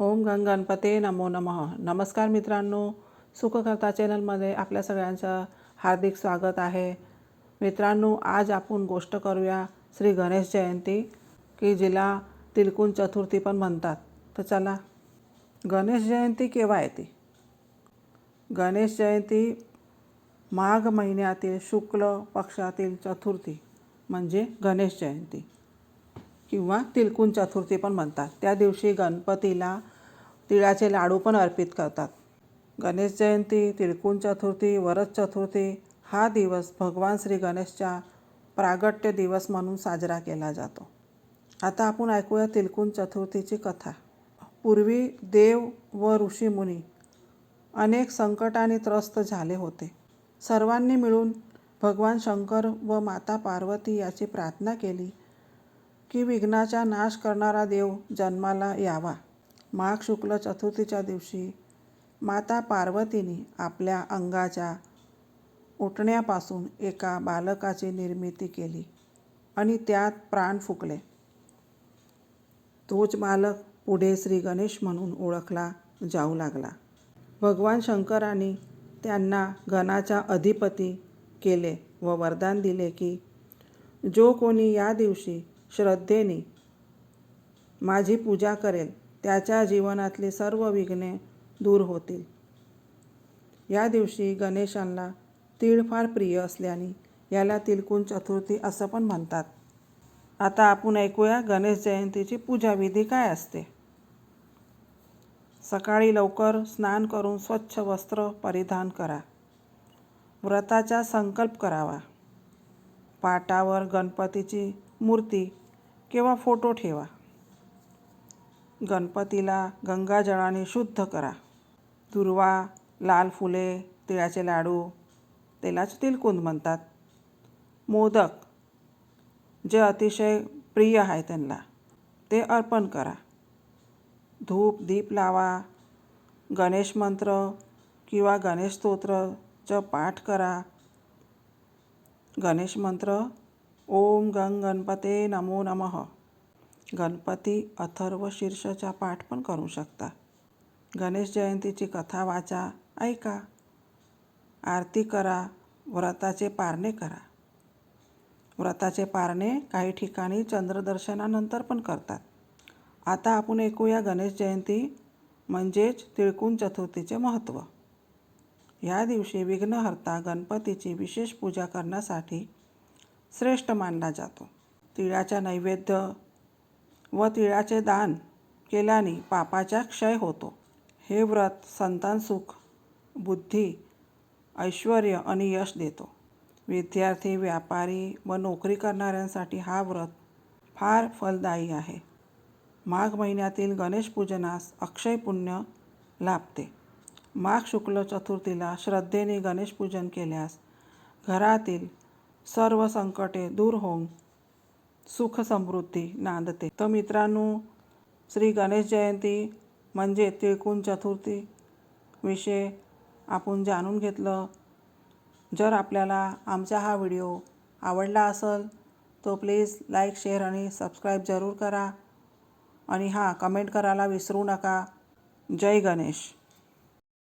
ओम गणपते नमो नमः. नमस्कार मित्रांनो, सुखकर्ता चॅनलमध्ये आपल्या सगळ्यांचं हार्दिक स्वागत आहे. मित्रांनो, आज आपण गोष्ट करूया श्री गणेश जयंती, की जिला तिलकुन चतुर्थी पण म्हणतात. तर चला, गणेश जयंती केव्हा येते? गणेश जयंती माघ महिन्यातील शुक्ल पक्षातील चतुर्थी म्हणजे गणेश जयंती किंवा तिलकुन चतुर्थी पण म्हणतात. त्या दिवशी गणपतीला तिळाचे लाडू पण अर्पित करतात. गणेश जयंती, तिलकुन चतुर्थी, वरद चतुर्थी हा दिवस भगवान श्री गणेशचा प्रागट्य दिवस म्हणून साजरा केला जातो. आता आपण ऐकूया तिलकुन चतुर्थीची कथा. पूर्वी देव व ऋषीमुनी अनेक संकटाने त्रस्त झाले होते. सर्वांनी मिळून भगवान शंकर व माता पार्वती याची प्रार्थना केली की विघ्नाचा नाश करणारा देव जन्माला यावा. माघ शुक्ल चतुर्थीच्या दिवशी माता पार्वतीने आपल्या अंगाच्या उठण्यापासून एका बालकाची निर्मिती केली आणि त्यात प्राण फुंकले. तोच बालक पुढे श्री गणेश म्हणून ओळखला जाऊ लागला. भगवान शंकरांनी त्यांना गणाचा अधिपती केले व वरदान दिले की जो कोणी या दिवशी श्रद्धेने माझी पूजा करेल त्याच्या जीवनातली सर्व विघ्ने दूर होतील. या दिवशी गणेशांना तीळ फार प्रिय असल्याने याला तिलकुन चतुर्थी असं पण म्हणतात. आता आपण ऐकूया गणेश जयंतीची पूजाविधी काय असते. सकाळी लवकर स्नान करून स्वच्छ वस्त्र परिधान करा. व्रताचा संकल्प करावा. पाटावर गणपतीची मूर्ती किंवा फोटो ठेवा. गणपतीला गंगाजळाने शुद्ध करा. दुर्वा, लाल फुले, तिळाचे लाडू, त्यालाच तिलकुन म्हणतात. मोदक जे अतिशय प्रिय आहे त्यांना ते अर्पण करा. धूप दीप लावा. गणेश मंत्र किंवा गणेश स्तोत्रचं पाठ करा. गणेश मंत्र ओम गणपते नमो नमः. गणपती अथर्व शीर्षचा पाठ पण करू शकता. गणेश जयंतीची कथा वाचा, ऐका, आरती करा, व्रताचे पारणे करा. व्रताचे पारणे काही ठिकाणी चंद्रदर्शनानंतर पण करतात. आता आपण ऐकूया गणेश जयंती म्हणजेच तिलकुन चतुर्थीचे महत्त्व. या दिवशी विघ्नहर्ता गणपतीची विशेष पूजा करण्यासाठी श्रेष्ठ मानला जातो. तिळाचा नैवेद्य व तिळाचे दान केल्याने पापाचा क्षय होतो. हे व्रत संतान सुख, बुद्धी, ऐश्वर आणि यश देतो. विद्यार्थी, व्यापारी व नोकरी करणाऱ्यांसाठी हा व्रत फार फलदायी आहे. माघ महिन्यातील गणेश पूजनास अक्षय पुण्य लाभते. माघ शुक्ल चतुर्थीला श्रद्धेने गणेश पूजन केल्यास घरातील सर्व संकटे दूर होऊन सुख समृद्धी नांदते. तर मित्रांनो, श्री गणेश जयंती म्हणजे तिलकुन चतुर्थी विषय आपण जाणून घेतलं. जर आपल्याला आमचा हा व्हिडिओ आवडला असेल तो प्लीज लाईक, शेअर आणि सबस्क्राईब जरूर करा. आणि कमेंट करायला विसरू नका. जय गणेश.